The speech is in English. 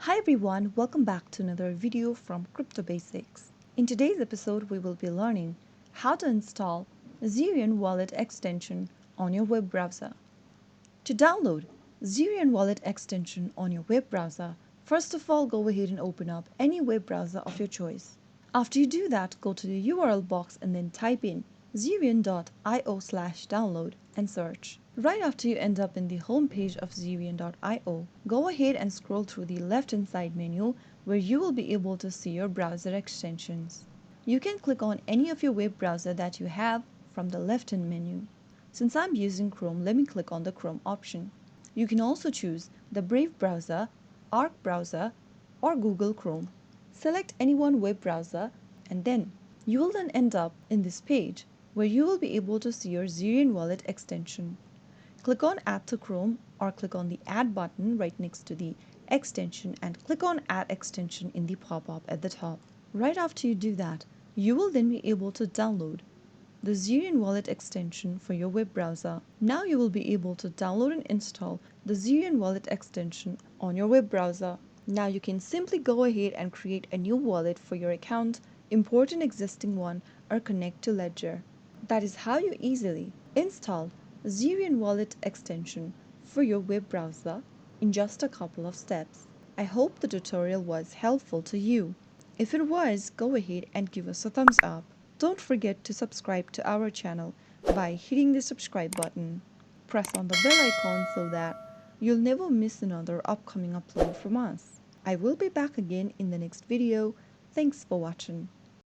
Hi everyone, welcome back to another video from Crypto Basics. In today's episode, we will be learning how to install Zerion Wallet extension on your web browser. To download Zerion Wallet extension on your web browser, first of all, go ahead and open up any web browser of your choice. After you do that, go to the URL box and then type in zerion.io/download and search. Right after you end up in the home page of Zerion.io, go ahead and scroll through the left-hand side menu where you will be able to see your browser extensions. You can click on any of your web browser that you have from the left-hand menu. Since I'm using Chrome, let me click on the Chrome option. You can also choose the Brave browser, Arc browser, or Google Chrome. Select any one web browser and then you will then end up in this page where you will be able to see your Zerion Wallet extension. Click on Add to Chrome or click on the Add button right next to the extension and click on Add extension in the pop-up at the top. Right after you do that, you will then be able to download the Zerion Wallet extension for your web browser. Now you will be able to download and install the Zerion Wallet extension on your web browser. Now you can simply go ahead and create a new wallet for your account, import an existing one, or connect to Ledger. That is how you easily install Zerion Wallet extension for your web browser in just a couple of steps. I hope the tutorial was helpful to you. If it was, go ahead and give us a thumbs up. Don't forget to subscribe to our channel by hitting the subscribe button. Press on the bell icon so that you'll never miss another upcoming upload from us. I will be back again in the next video. Thanks for watching.